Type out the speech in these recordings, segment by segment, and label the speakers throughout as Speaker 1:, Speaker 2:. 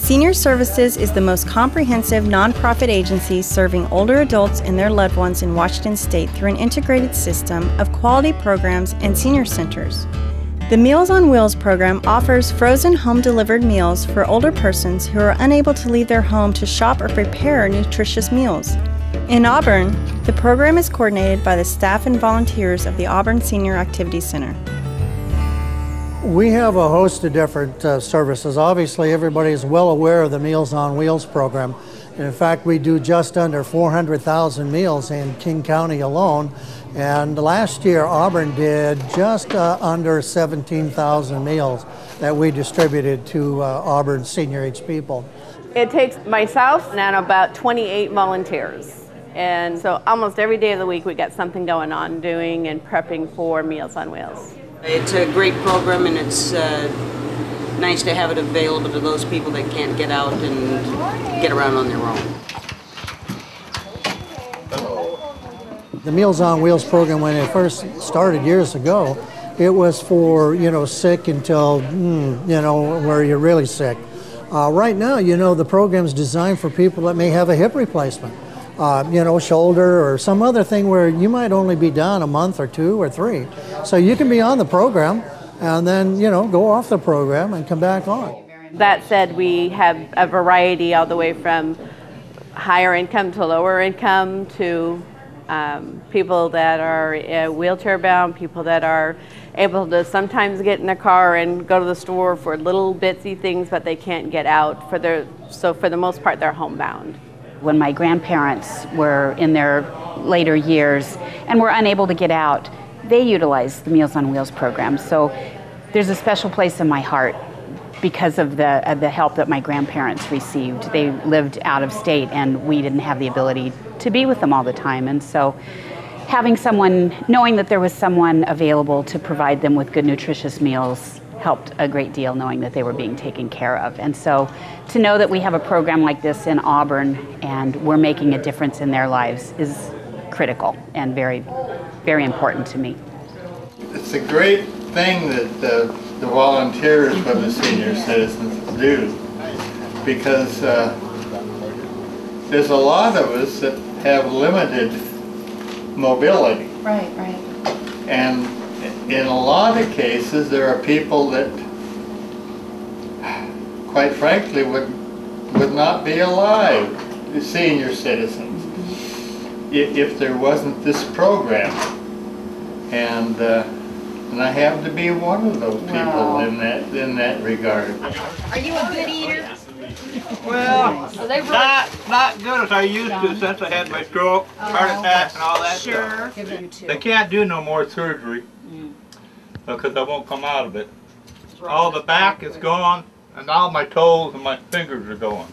Speaker 1: Senior Services is the most comprehensive nonprofit agency serving older adults and their loved ones in Washington State through an integrated system of quality programs and senior centers. The Meals on Wheels program offers frozen home-delivered meals for older persons who are unable to leave their home to shop or prepare nutritious meals. In Auburn, the program is coordinated by the staff and volunteers of the Auburn Senior Activity Center.
Speaker 2: We have a host of different services. Obviously, everybody is well aware of the Meals on Wheels program. And in fact, we do just under 400,000 meals in King County alone. And last year, Auburn did just under 17,000 meals that we distributed to Auburn senior-age people.
Speaker 3: It takes myself and about 28 volunteers. And so almost every day of the week, we got something going on doing and prepping for Meals on Wheels.
Speaker 4: It's a great program, and it's nice to have it available to those people that can't get out and get around on their own.
Speaker 2: The Meals on Wheels program, when it first started years ago, it was for, sick until, where you're really sick. Right now, the program's designed for people that may have a hip replacement. Shoulder or some other thing where you might only be down a month or 2 or 3. So you can be on the program and then, go off the program and come back on.
Speaker 3: That said, we have a variety all the way from higher income to lower income to people that are wheelchair bound, people that are able to sometimes get in a car and go to the store for little bitsy things, but they can't get out so for the most part, they're homebound.
Speaker 5: When my grandparents were in their later years and were unable to get out, they utilized the Meals on Wheels program. So there's a special place in my heart because of the help that my grandparents received. They lived out of state and we didn't have the ability to be with them all the time. And so having someone, knowing that there was someone available to provide them with good, nutritious meals helped a great deal, knowing that they were being taken care of. And so to know that we have a program like this in Auburn and we're making a difference in their lives is critical and very, very important to me.
Speaker 6: It's a great thing that the volunteers for the senior citizens do, because there's a lot of us that have limited mobility.
Speaker 7: Right.
Speaker 6: And in a lot of cases, there are people that, quite frankly, would not be alive, the senior citizens, if there wasn't this program. And I happen to be one of those people in that regard.
Speaker 7: Are you a good eater?
Speaker 8: Well, not good as I used to since I had my stroke, heart attack, and all that stuff. They can't do no more surgery because I won't come out of it. All the back is gone, and all my toes and my fingers are going.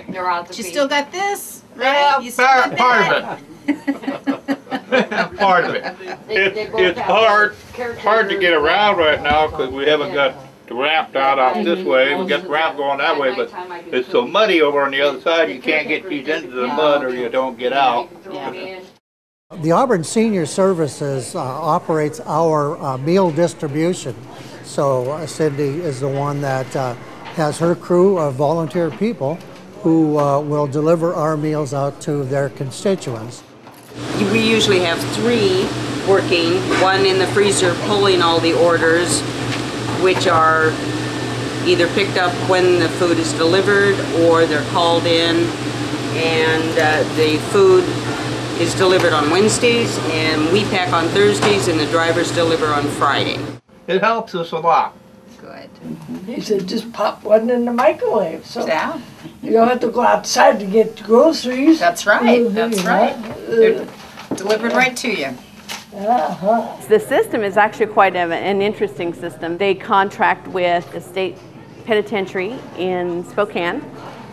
Speaker 7: You still got this,
Speaker 8: right?
Speaker 7: Yeah,
Speaker 8: part of it. Part of it. It's hard to get around right now because we haven't got the ramp down off this way. We got the ramp going that way, but it's so muddy over on the other side you can't get these into the mud or you don't get out.
Speaker 2: The Auburn Senior Services operates our meal distribution. So Cindy is the one that has her crew of volunteer people who will deliver our meals out to their constituents.
Speaker 4: We usually have 3 working, one in the freezer pulling all the orders, which are either picked up when the food is delivered or they're called in, and the food is delivered on Wednesdays and we pack on Thursdays and the drivers deliver on Friday.
Speaker 8: It helps us a lot.
Speaker 7: Good.
Speaker 9: He said just pop one in the microwave, so
Speaker 7: Yeah.
Speaker 9: you don't have to go outside to get groceries.
Speaker 7: That's right. That's right. They're delivered right to you.
Speaker 3: The system is actually quite an interesting system. They contract with the state penitentiary in Spokane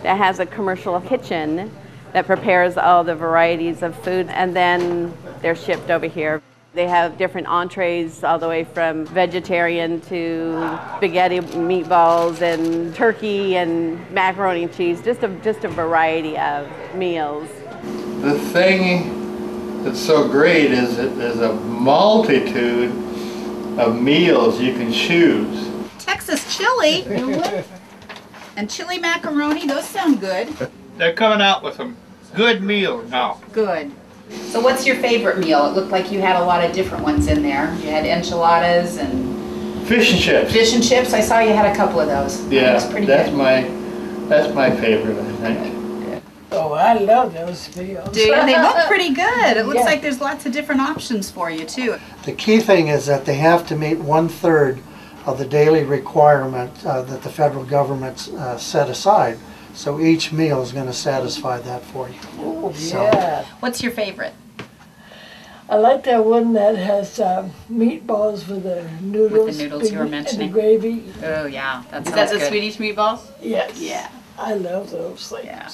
Speaker 3: that has a commercial kitchen that prepares all the varieties of food, and then they're shipped over here. They have different entrees all the way from vegetarian to spaghetti meatballs and turkey and macaroni and cheese, just a variety of meals.
Speaker 6: The thing that's so great is that there's a multitude of meals you can choose.
Speaker 7: Texas chili. And chili macaroni, those sound good.
Speaker 8: They're coming out with some good meals now.
Speaker 7: Good. So what's your favorite meal? It looked like you had a lot of different ones in there. You had enchiladas and
Speaker 6: Fish and chips.
Speaker 7: fish and chips. I saw you had a couple of those.
Speaker 6: Yeah,
Speaker 7: That was pretty good.
Speaker 6: that's my favorite, I think.
Speaker 9: Oh, I love those meals.
Speaker 7: Do you? They look pretty good. It looks
Speaker 9: Yeah.
Speaker 7: like there's lots of different options for you too.
Speaker 2: The key thing is that they have to meet 1/3 of the daily requirement that the federal government set aside. So each meal is going to satisfy that for you.
Speaker 9: Oh,
Speaker 2: So-
Speaker 9: yeah.
Speaker 7: What's your favorite?
Speaker 9: I like that one that has meatballs with the noodles.
Speaker 7: noodles you were mentioning.
Speaker 9: And the gravy.
Speaker 7: Oh yeah, that
Speaker 4: Is
Speaker 7: sounds
Speaker 4: that the
Speaker 7: good.
Speaker 4: Swedish meatballs?
Speaker 9: Yes.
Speaker 4: Yeah.
Speaker 9: I love those things.
Speaker 7: Yeah.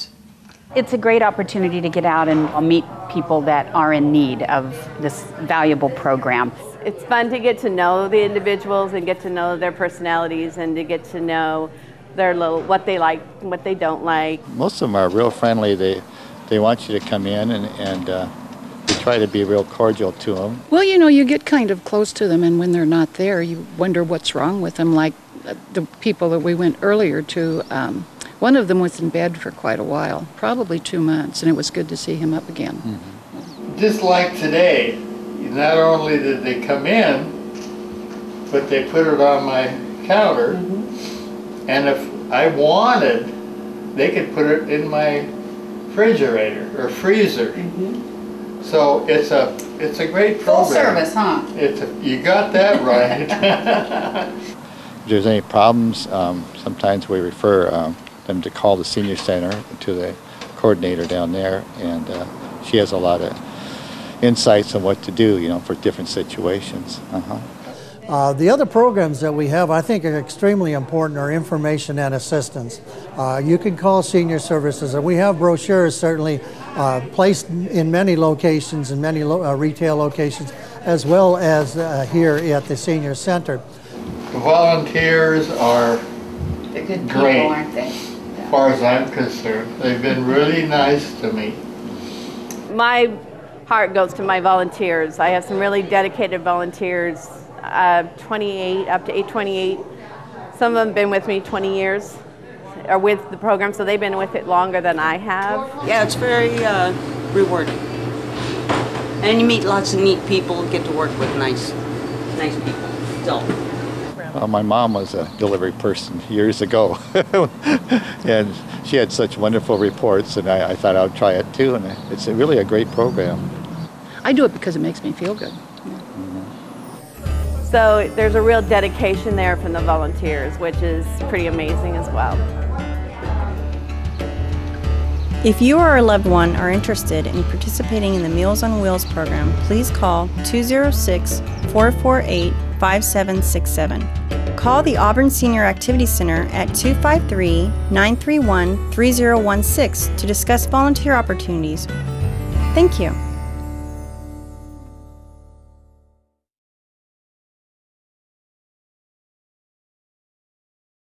Speaker 5: It's a great opportunity to get out and meet people that are in need of this valuable program.
Speaker 3: It's fun to get to know the individuals and get to know their personalities and to get to know their what they like, what they don't like.
Speaker 6: Most of them are real friendly. They want you to come in and we try to be real cordial to them.
Speaker 10: Well, you know, you get kind of close to them, and when they're not there, you wonder what's wrong with them. Like the people that we went earlier to, one of them was in bed for quite a while, probably 2 months, and it was good to see him up again.
Speaker 6: Mm-hmm. Just like today, not only did they come in, but they put it on my counter, and if I wanted, they could put it in my refrigerator or freezer. So it's a great program.
Speaker 7: Full service, huh?
Speaker 6: You got that right. If there's any problems, sometimes we refer them to call the senior center, to the coordinator down there, and she has a lot of insights on what to do, you know, for different situations.
Speaker 2: The other programs that we have, I think, are extremely important, are information and assistance. You can call Senior Services, and we have brochures certainly placed in many locations, in many retail locations, as well as here at the Senior Center.
Speaker 6: The volunteers are
Speaker 7: They're good people,
Speaker 6: great,
Speaker 7: aren't they?
Speaker 6: as far as I'm concerned. They've been really nice to me.
Speaker 3: My heart goes to my volunteers. I have some really dedicated volunteers, 28, up to 28. Some of them have been with me 20 years, or with the program, so they've been with it longer than I have.
Speaker 4: Yeah, it's very rewarding. And you meet lots of neat people, get to work with nice people. So.
Speaker 6: My mom was a delivery person years ago, and she had such wonderful reports, and I thought I would try it too, and it's really a great program.
Speaker 10: I do it because it makes me feel good.
Speaker 3: So there's a real dedication there from the volunteers, which is pretty amazing as well.
Speaker 1: If you or a loved one are interested in participating in the Meals on Wheels program, please call 206-448-5767. Call the Auburn Senior Activity Center at 253-931-3016 to discuss volunteer opportunities. Thank you.